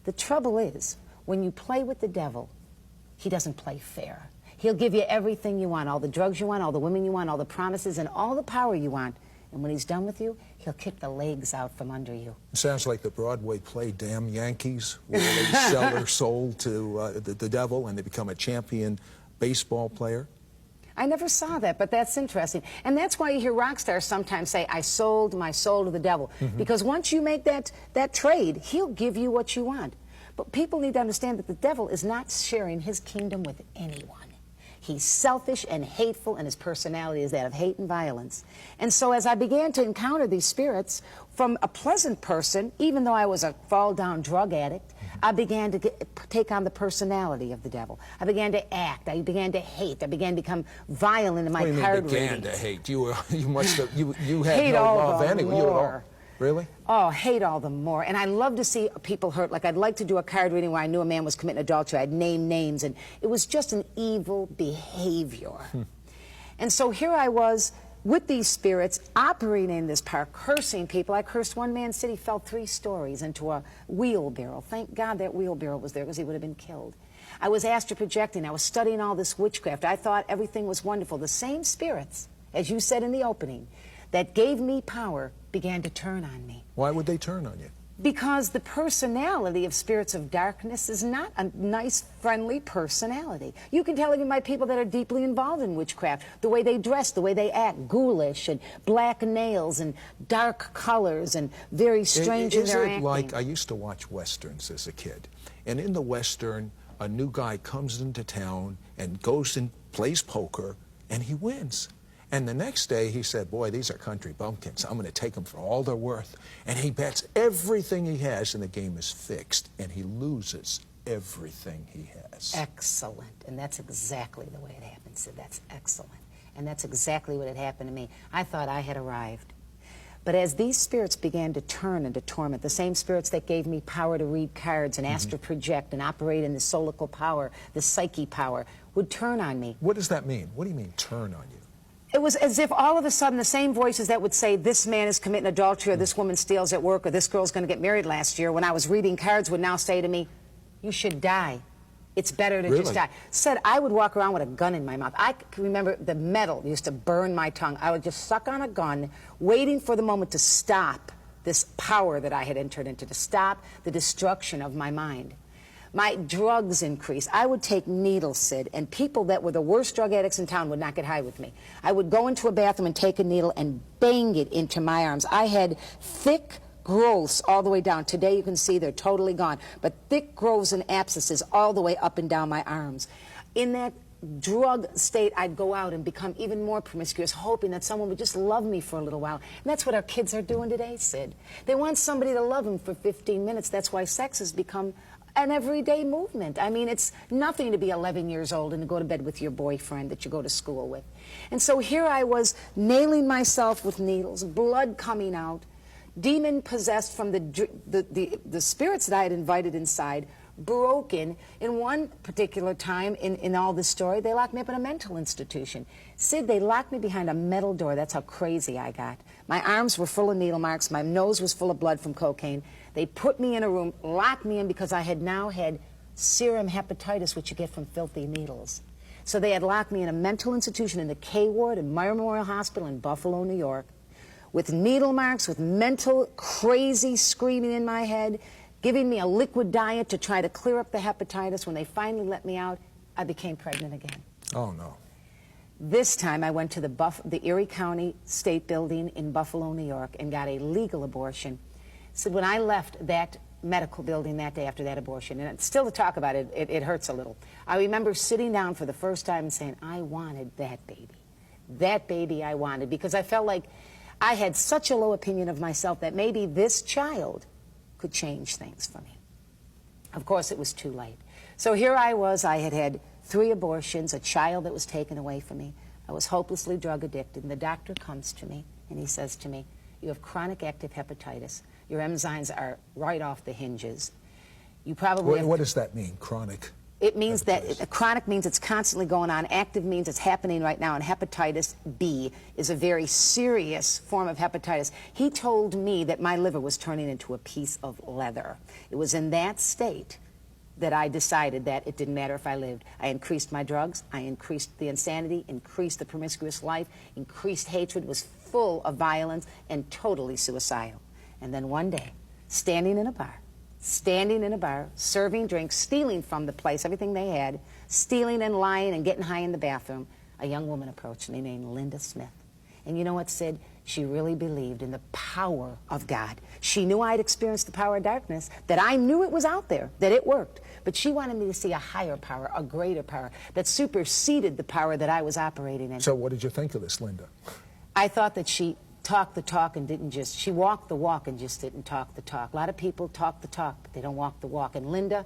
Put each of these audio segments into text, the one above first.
The trouble is, when you play with the devil, he doesn't play fair. He'll give you everything you want, all the drugs you want, all the women you want, all the promises, and all the power you want. And when he's done with you, he'll kick the legs out from under you. It sounds like the Broadway play Damn Yankees, where they sell their soul to the devil and they become a champion baseball player. I never saw that, but that's interesting. And that's why you hear rock stars sometimes say, I sold my soul to the devil. Because once you make that trade, he'll give you what you want. But people need to understand that the devil is not sharing his kingdom with anyone. He's selfish and hateful, and his personality is that of hate and violence. And so as I began to encounter these spirits, from a pleasant person, even though I was a fall-down drug addict, I began to take on the personality of the devil. I began to act. I began to hate. I began to become violent in my card readings. Began to hate? You must have. You had hate no all love the anyway. more. Really? Oh, hate all the more. And I love to see people hurt. Like, I'd like to do a card reading where I knew a man was committing adultery. I'd name names, and it was just an evil behavior. And so here I was with these spirits operating in this park, cursing people. I cursed one man's city, fell 3 stories into a wheelbarrow. Thank God that wheelbarrow was there, because he would have been killed. I was astral projecting. I was studying all this witchcraft. I thought everything was wonderful. The same spirits, as you said in the opening, that gave me power began to turn on me. Why would they turn on you? Because the personality of spirits of darkness is not a nice, friendly personality. You can tell even by people that are deeply involved in witchcraft, the way they dress, the way they act, ghoulish and black nails and dark colors and very strange in their acting. Like, I used to watch Westerns as a kid, and in the Western, a new guy comes into town and goes and plays poker, and he wins. And the next day, he said, boy, these are country bumpkins. I'm going to take them for all they're worth. And he bets everything he has, and the game is fixed. And he loses everything he has. Excellent. And that's exactly the way it happened, Sid. That's excellent. And that's exactly what had happened to me. I thought I had arrived. But as these spirits began to turn and to torment, the same spirits that gave me power to read cards and astral project and operate in the solical power, the psyche power, would turn on me. What does that mean? What do you mean, turn on you? It was as if all of a sudden the same voices that would say, this man is committing adultery, or this woman steals at work, or this girl's going to get married last year, when I was reading cards, would now say to me, you should die. It's better to just die. Said I would walk around with a gun in my mouth. I can remember the metal used to burn my tongue. I would just suck on a gun, waiting for the moment to stop this power that I had entered into, to stop the destruction of my mind. My drugs increased. I would take needles, Sid, and people that were the worst drug addicts in town would not get high with me. I would go into a bathroom and take a needle and bang it into my arms. I had thick growths all the way down. Today you can see they're totally gone, but thick growths and abscesses all the way up and down my arms. In that drug state, I'd go out and become even more promiscuous, hoping that someone would just love me for a little while. And that's what our kids are doing today, Sid. They want somebody to love them for 15 minutes. That's why sex has become an everyday movement. I mean, it's nothing to be 11 years old and to go to bed with your boyfriend that you go to school with. And so here I was, nailing myself with needles, blood coming out, demon possessed from the spirits that I had invited inside, broken. In one particular time in all this story, they locked me up in a mental institution. Sid, they locked me behind a metal door. That's how crazy I got. My arms were full of needle marks. My nose was full of blood from cocaine. They put me in a room, locked me in, because I had now had serum hepatitis, which you get from filthy needles. So they had locked me in a mental institution in the K ward in Meyer Memorial Hospital in Buffalo, New York, with needle marks, with mental crazy screaming in my head, giving me a liquid diet to try to clear up the hepatitis. When they finally let me out, I became pregnant again. Oh, no. This time I went to the Erie County State Building in Buffalo, New York, and got a legal abortion. So when I left that medical building that day after that abortion, and still to talk about it, it hurts a little. I remember sitting down for the first time and saying, I wanted that baby. That baby I wanted, because I felt like I had such a low opinion of myself that maybe this child could change things for me. Of course, it was too late. So here I was. I had had 3 abortions, a child that was taken away from me. I was hopelessly drug addicted, and the doctor comes to me and he says to me, you have chronic active hepatitis. Your enzymes are right off the hinges. You probably What does that mean, chronic? It means Hepatitis. that chronic means it's constantly going on. Active means it's happening right now. And hepatitis B is a very serious form of hepatitis. He told me that my liver was turning into a piece of leather. It was in that state that I decided that it didn't matter if I lived. I increased my drugs. I increased the insanity, increased the promiscuous life, increased hatred, was full of violence, and totally suicidal. And then one day, standing in a bar, serving drinks, stealing from the place, everything they had, stealing and lying and getting high in the bathroom, a young woman approached me named Linda Smith. And you know what, Sid? She really believed in the power of God. She knew I'd experienced the power of darkness, that I knew it was out there, that it worked. But she wanted me to see a higher power, a greater power, that superseded the power that I was operating in. So what did you think of this, Linda? I thought that she talked the talk and didn't just, she walked the walk and just didn't talk the talk. A lot of people talk the talk, but they don't walk the walk. And Linda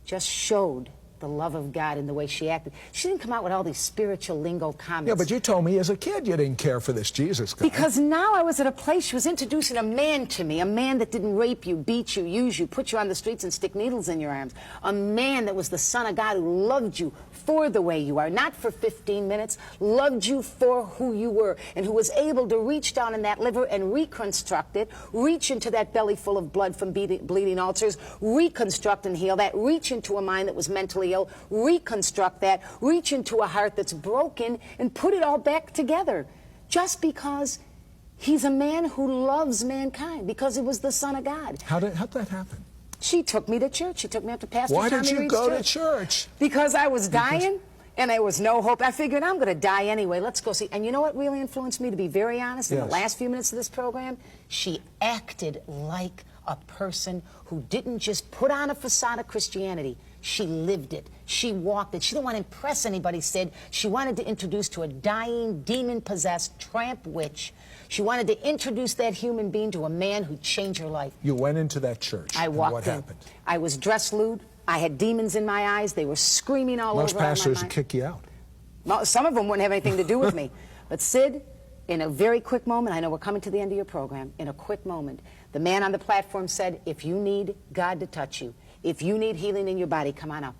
just showed the love of God in the way she acted. She didn't come out with all these spiritual lingo comments. Yeah, but you told me as a kid you didn't care for this Jesus guy. Because now I was at a place, she was introducing a man to me, a man that didn't rape you, beat you, use you, put you on the streets and stick needles in your arms. A man that was the Son of God who loved you for the way you are, not for 15 minutes, loved you for who you were, and who was able to reach down in that liver and reconstruct it, reach into that belly full of blood from bleeding ulcers, reconstruct and heal that, reach into a mind that was mentally ill, reconstruct that, reach into a heart that's broken, and put it all back together. Just because he's a man who loves mankind, because he was the Son of God. How'd that happen? She took me to church. She took me up to Pastor Why Tommy did you Reed's go to church? Because I was dying, and there was no hope. I figured I'm going to die anyway. Let's go see. And you know what really influenced me, to be very honest, in the Yes. last few minutes of this program? She acted like a person who didn't just put on a facade of Christianity. She lived it. She walked it. She didn't want to impress anybody, Sid. She wanted to introduce to a dying, demon-possessed tramp witch. She wanted to introduce that human being to a man who'd change her life. You went into that church. I and walked what in. happened? I was dressed lewd. I had demons in my eyes. They were screaming all Most over out of my pastors would mind. kick you out. Well, some of them wouldn't have anything to do with me. But Sid, in a very quick moment, I know we're coming to the end of your program, in a quick moment, the man on the platform said, if you need God to touch you, if you need healing in your body, come on up.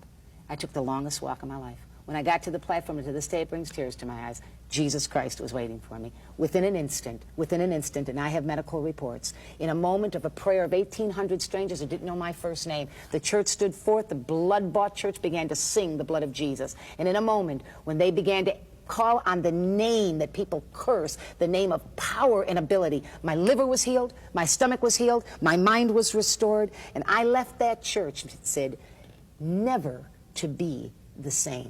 I took the longest walk of my life. When I got to the platform, and to this day it brings tears to my eyes, Jesus Christ was waiting for me. Within an instant, and I have medical reports, in a moment of a prayer of 1,800 strangers who didn't know my first name, the church stood forth, the blood-bought church began to sing the blood of Jesus. And in a moment, when they began to call on the name that people curse, the name of power and ability, my liver was healed, my stomach was healed, my mind was restored, and I left that church, Sid, never to be the same.